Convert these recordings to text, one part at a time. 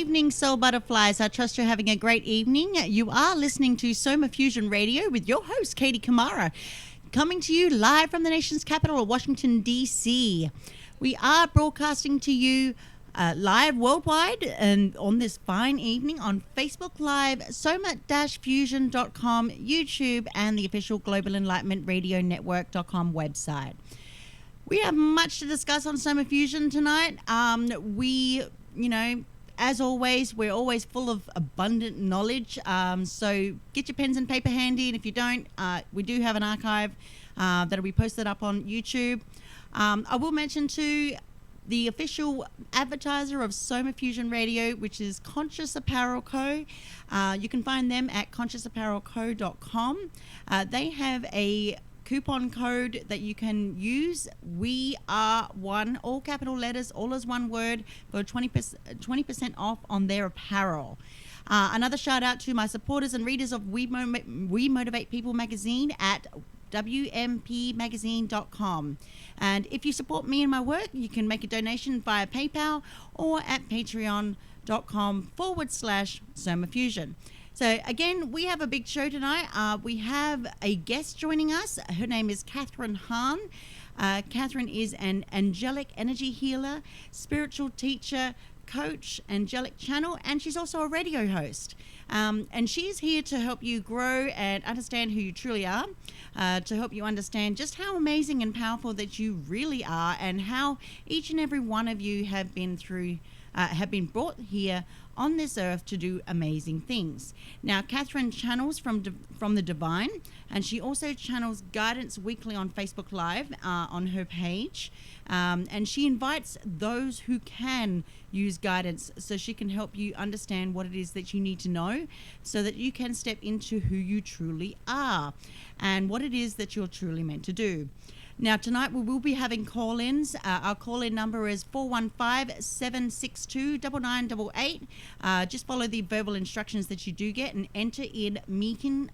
evening, Soul Butterflies. I trust you're having a great evening. You are listening to SOMA Fusion Radio with your host, Katie Kamara, coming to you live from the nation's capital, Washington, D.C. We are broadcasting to you live worldwide and on this fine evening on Facebook Live, soma-fusion.com, YouTube, and the official Global Enlightenment Radio Network.com website. We have much to discuss on SOMA Fusion tonight. As always, we're always full of abundant knowledge. So get your pens and paper handy. And if you don't, we do have an archive that'll be posted up on YouTube. I will mention too, the official advertiser of SOMA Fusion Radio, which is Conscious Apparel Co. You can find them at consciousapparelco.com. They have a coupon code that you can use. We are one, all capital letters, all as one word, for 20% off on their apparel. Another shout out to my supporters and readers of We Motivate People magazine at wmpmagazine.com. And if you support me and my work, you can make a donation via PayPal or at patreon.com/SOMA Fusion. So again, we have a big show tonight. We have a guest joining us. Her name is Catharine Hahn. Catharine is an angelic energy healer, spiritual teacher, coach, angelic channel, and she's also a radio host. And she's here to help you grow and understand who you truly are, to help you understand just how amazing and powerful that you really are, and how each and every one of you have been brought here on this earth to do amazing things. Now, Catharine channels from the divine, and she also channels guidance weekly on Facebook Live on her page. And she invites those who can use guidance so she can help you understand what it is that you need to know so that you can step into who you truly are and what it is that you're truly meant to do. Now, tonight we will be having call-ins. Our call-in number is 415-762-9988. Just follow the verbal instructions that you do get and enter in meeting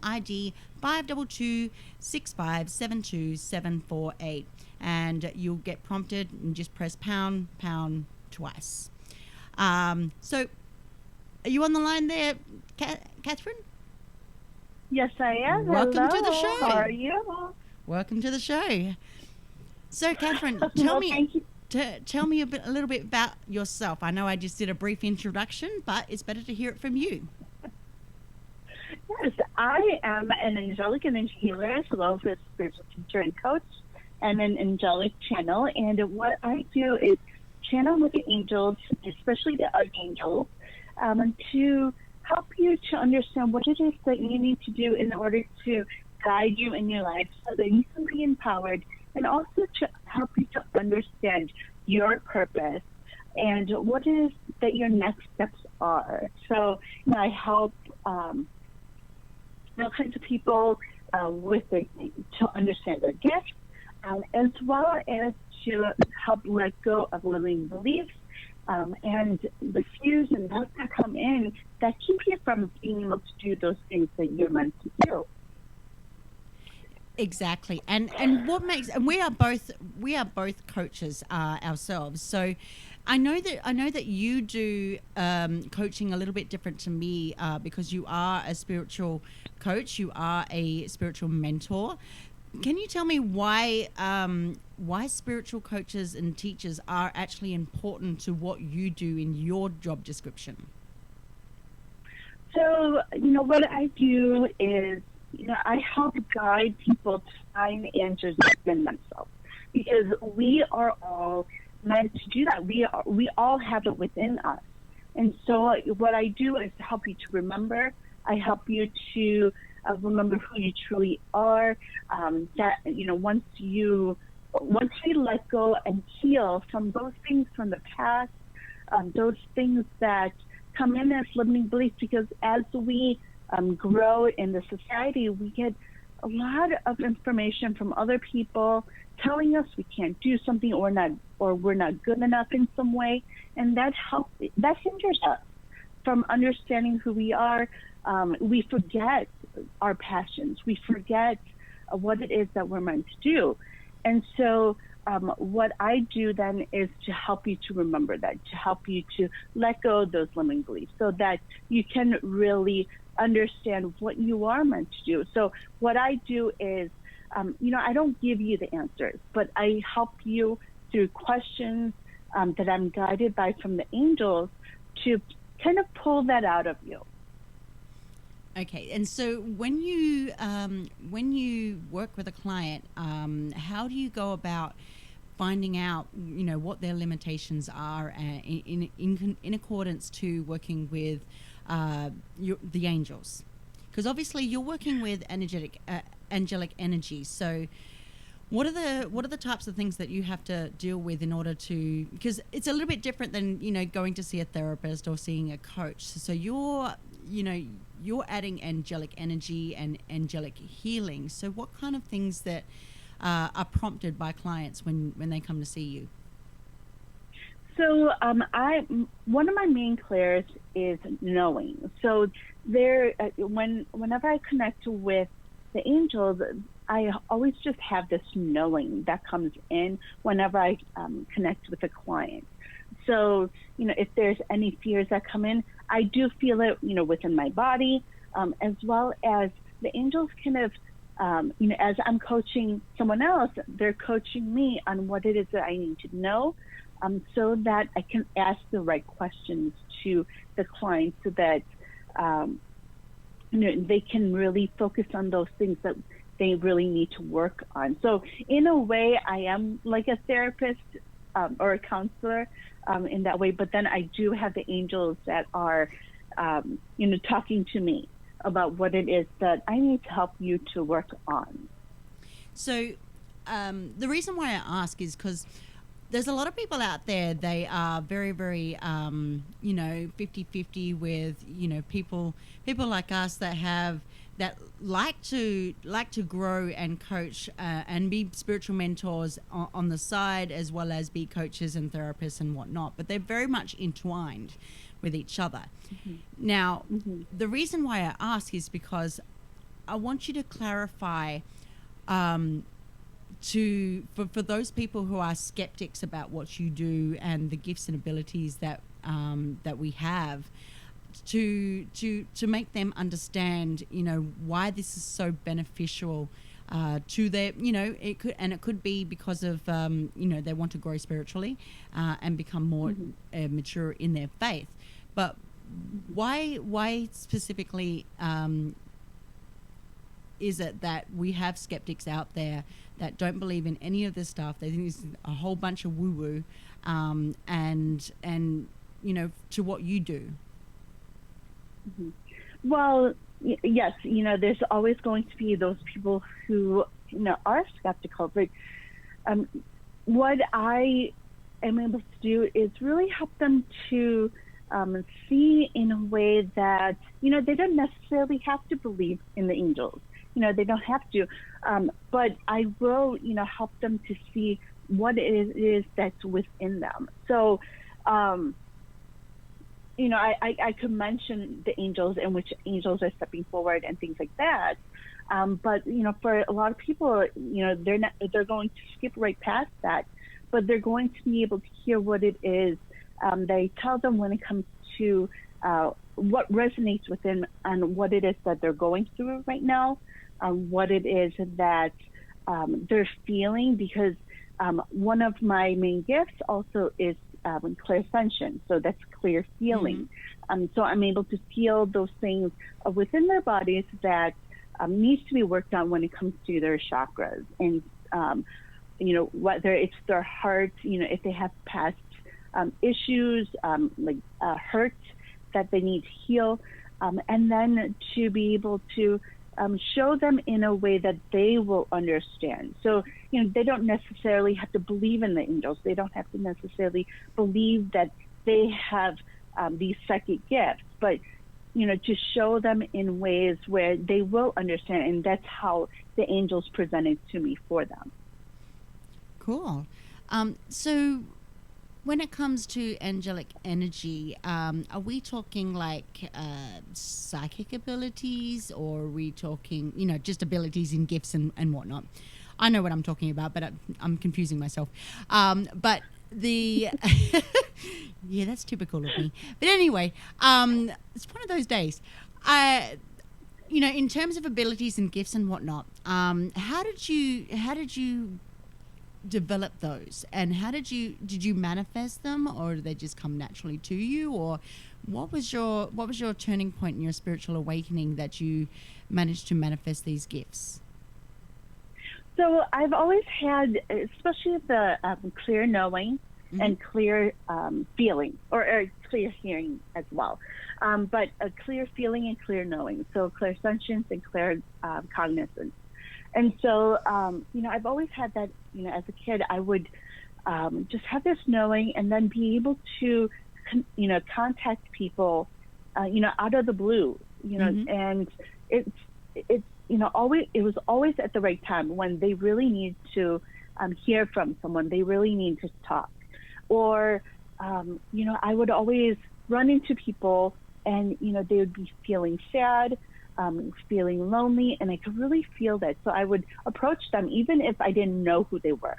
ID 522-6572748. And you'll get prompted and just press pound twice. So, are you on the line there, Catharine? Yes, I am. Welcome Hello. to the show. How are you? Welcome to the show. So, Catharine, tell me a little bit about yourself. I know I just did a brief introduction, but it's better to hear it from you. Yes, I am an angelic energy healer as well as a spiritual teacher and coach and an angelic channel. And what I do is channel with the angels, especially the archangels, to help you to understand what it is that you need to do in order to guide you in your life so that you can be empowered, and also to help you to understand your purpose and what it is that your next steps are. So I help all kinds of people to understand their gifts, as well as to help let go of limiting beliefs and the fears and doubts that come in that keep you from being able to do those things that you're meant to do. Exactly, and what makes, and we are both coaches ourselves. So I know that you do coaching a little bit different to me because you are a spiritual coach, you are a spiritual mentor. Can you tell me why spiritual coaches and teachers are actually important to what you do in your job description? So what I do is, I help guide people to find answers within themselves, because we are all meant to do that. We all have it within us. And so what I do is help you to remember. I help you to remember who you truly are. That, once you let go and heal from those things from the past, those things that come in as limiting beliefs, because as we grow in the society, we get a lot of information from other people telling us we can't do something or we're not good enough in some way, and that hinders us from understanding who we are. We forget our passions. We forget what it is that we're meant to do. And so what I do then is to help you to remember that, to help you to let go of those limiting beliefs so that you can really understand what you are meant to do. So what I do is, I don't give you the answers, but I help you through questions that I'm guided by from the angels to kind of pull that out of you. Okay, and so when you work with a client, how do you go about finding out, what their limitations are in accordance to working with the angels? Because obviously you're working with angelic energy. So what are the types of things that you have to deal with in order to? Because it's a little bit different than going to see a therapist or seeing a coach. So you're adding angelic energy and angelic healing. So what kind of things that are prompted by clients when they come to see you? So one of my main clairs is knowing. So whenever I connect with the angels, I always just have this knowing that comes in whenever I connect with a client. So, if there's any fears that come in, I do feel it, within my body, as well as the angels kind of, as I'm coaching someone else, they're coaching me on what it is that I need to know, so that I can ask the right questions to the client so that, they can really focus on those things that they really need to work on. So in a way, I am like a therapist or a counselor in that way, but then I do have the angels that are, talking to me about what it is that I need to help you to work on. So the reason why I ask is because there's a lot of people out there, they are very, very, 50-50 with, people like us that like to grow and coach and be spiritual mentors on the side, as well as be coaches and therapists and whatnot. But they're very much entwined with each other. Mm-hmm. Now, the reason why I ask is because I want you to clarify for those people who are skeptics about what you do and the gifts and abilities that we have, to make them understand, why this is so beneficial to their, it could be because of, they want to grow spiritually and become more mature in their faith. But why specifically is it that we have skeptics out there that don't believe in any of this stuff? They think it's a whole bunch of woo-woo, and to what you do. Mm-hmm. Well, yes, there's always going to be those people who, are skeptical, but what I am able to do is really help them to see in a way that, they don't necessarily have to believe in the angels. They don't have to, but I will, help them to see what it is that's within them. So, I could mention the angels and which angels are stepping forward and things like that. But, for a lot of people, they're going to skip right past that, but they're going to be able to hear what it is. They tell them when it comes to what resonates with them and what it is that they're going through right now, what it is that they're feeling, because one of my main gifts also is clairsentience, so that's clear feeling. So I'm able to feel those things within their bodies that needs to be worked on when it comes to their chakras, and whether it's their heart, if they have past issues like hurt that they need to heal, and then to be able to show them in a way that they will understand. So, they don't necessarily have to believe in the angels. They don't have to necessarily believe that they have these psychic gifts, but, to show them in ways where they will understand. And that's how the angels presented to me for them. Cool. So when it comes to angelic energy, are we talking like psychic abilities, or are we talking, just abilities and gifts and whatnot? I know what I'm talking about, but I'm confusing myself. But the yeah, that's typical of me. But anyway, it's one of those days. In terms of abilities and gifts and whatnot, how did you develop those, and did you manifest them, or did they just come naturally to you, or what was your turning point in your spiritual awakening that you managed to manifest these gifts? So I've always had, especially the clear knowing and clear feeling, or clear hearing as well, but a clear feeling and clear knowing. So clairsentience and clear cognizance. And so, I've always had that, as a kid, I would just have this knowing and then be able to, contact people, out of the blue, and it was always at the right time when they really need to hear from someone, they really need to talk. Or, I would always run into people and, they would be feeling sad, feeling lonely, and I could really feel that. So I would approach them, even if I didn't know who they were,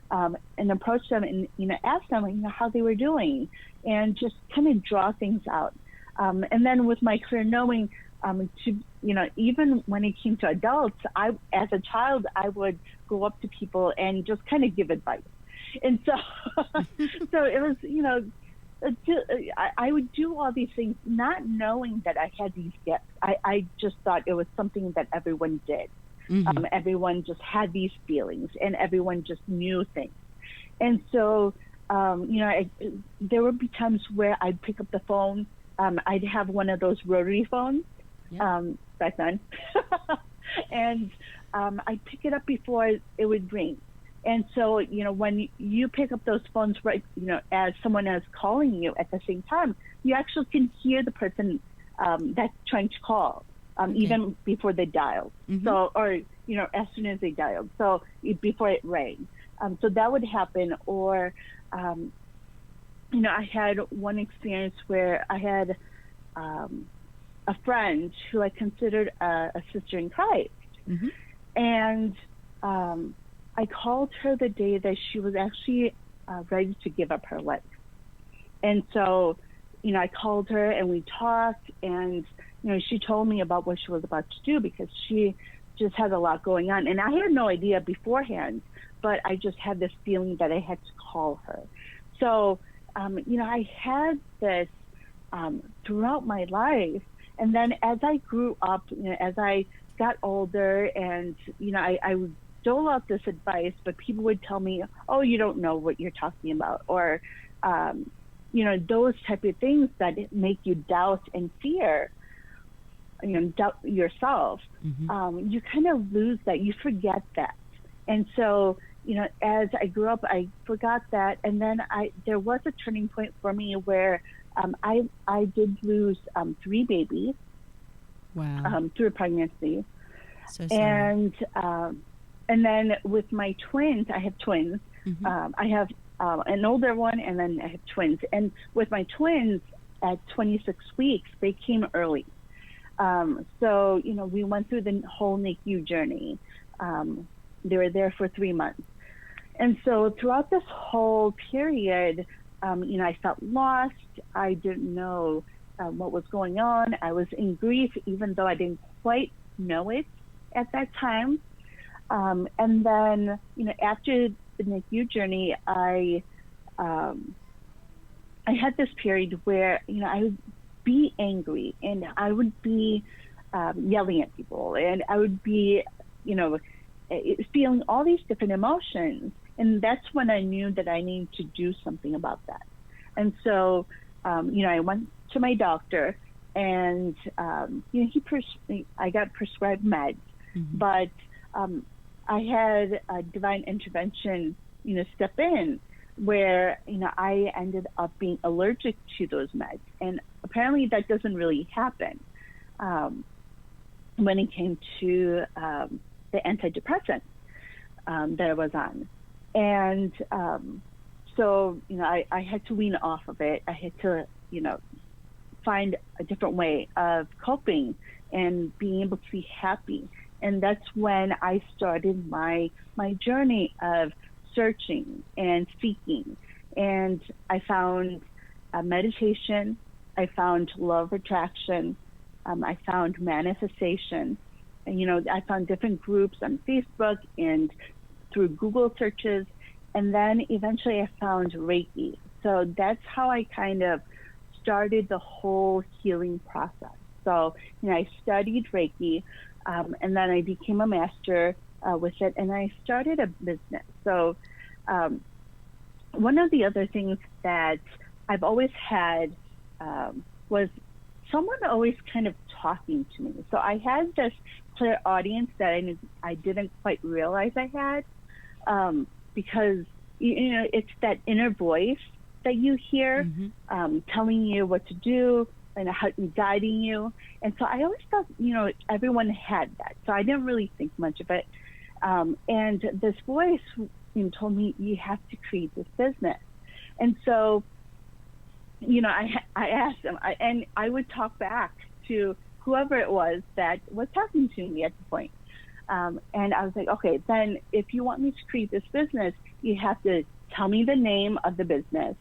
and approach them and, ask them, how they were doing, and just kind of draw things out. And then with my clear knowing, even when it came to adults, as a child, I would go up to people and just kind of give advice. And so, so it was, I would do all these things, not knowing that I had these gifts. I just thought it was something that everyone did. Everyone just had these feelings, and everyone just knew things. And so, there would be times where I'd pick up the phone. I'd have one of those rotary phones back then, and I'd pick it up before it would ring. And so, when you pick up those phones, right, as someone is calling you at the same time, you actually can hear the person that's trying to call, even before they dial. So, or, as soon as they dialed. So before it rang. So that would happen. Or, I had one experience where I had a friend who I considered a sister in Christ. And I called her the day that she was actually ready to give up her life. And so, I called her and we talked, and, she told me about what she was about to do, because she just had a lot going on. And I had no idea beforehand, but I just had this feeling that I had to call her. So, I had this throughout my life. And then as I grew up, as I got older, and, I would dole out this advice, but people would tell me, oh, you don't know what you're talking about, or, those type of things that make you doubt and fear, doubt yourself. You kind of lose that, you forget that. And so, as I grew up, I forgot that. And then there was a turning point for me where I did lose 3 babies. Wow. Through pregnancy. So sorry. And then with my twins, I have twins. I have an older one, and then I have twins. And with my twins, at 26 weeks, they came early. So, we went through the whole NICU journey. They were there for 3 months. And so throughout this whole period, I felt lost. I didn't know what was going on. I was in grief, even though I didn't quite know it at that time. And then, after the NICU journey, I had this period where, I would be angry, and I would be yelling at people, and I would be, feeling all these different emotions. And that's when I knew that I needed to do something about that. And so, I went to my doctor, and, I got prescribed meds, but I had a divine intervention, step in, where, I ended up being allergic to those meds. And apparently that doesn't really happen when it came to the antidepressant that I was on. And so, I had to wean off of it. I had to, find a different way of coping and being able to be happy. And that's when I started my journey of searching and seeking. And I found meditation, I found law of attraction, I found manifestation. And, I found different groups on Facebook and through Google searches. And then eventually I found Reiki. So that's how I kind of started the whole healing process. So, I studied Reiki, and then I became a master with it, and I started a business. So, one of the other things that I've always had was someone always kind of talking to me. So I had this clairaudience that I didn't quite realize I had, because it's that inner voice that you hear, telling you what to do and guiding you. And so I always thought, everyone had that. So I didn't really think much of it. And this voice told me, you have to create this business. And so, I asked them, and I would talk back to whoever it was that was talking to me at the point. And I was like, okay, then if you want me to create this business, you have to tell me the name of the business.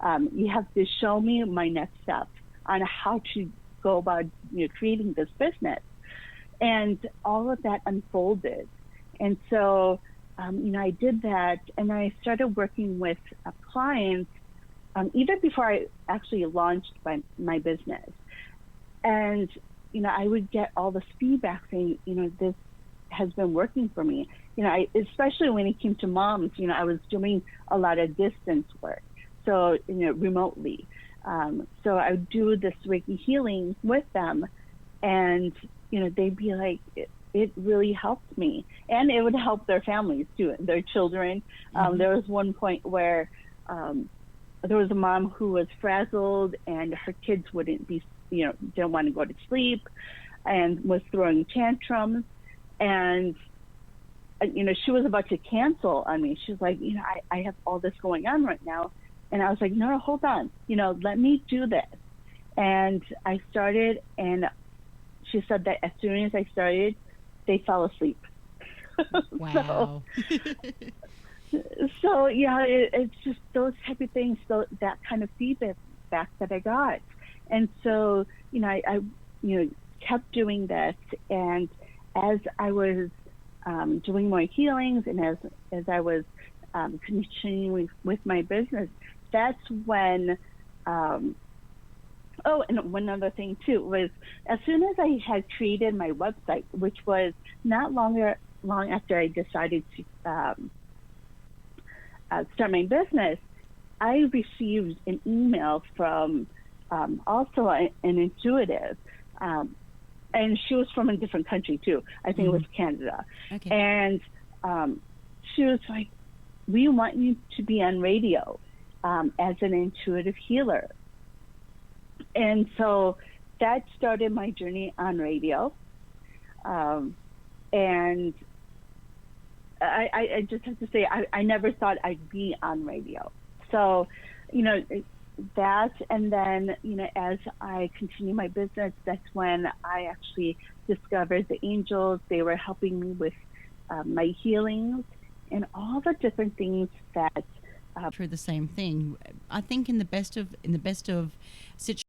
You have to show me my next steps on how to go about creating this business. And all of that unfolded. And so, I did that, and I started working with clients even before I actually launched my business. And, I would get all this feedback saying, this has been working for me. Especially when it came to moms, I was doing a lot of distance work. So, remotely. So I would do this Reiki healing with them, and, they'd be like, it really helped me. And it would help their families too, their children. There was one point where there was a mom who was frazzled, and her kids wouldn't be, didn't want to go to sleep and was throwing tantrums. And, she was about to cancel on me. She was like, I have all this going on right now. And I was like, no, hold on, let me do this. And I started, and she said that as soon as I started, they fell asleep. Wow. So it's just those type of things, so that kind of feedback that I got. And so, I kept doing this. And as I was doing more healings, and as I was continuing with my business, that's when, and one other thing too was, as soon as I had created my website, which was not long after I decided to start my business, I received an email from also an intuitive, and she was from a different country too. I think it was Canada. Okay. And she was like, we want you to be on radio as an intuitive healer. And so that started my journey on radio. And I just have to say, I never thought I'd be on radio. So, that, and then, as I continue my business, that's when I actually discovered the angels. They were helping me with my healings and all the different things that through the same thing. I think in the best of situations,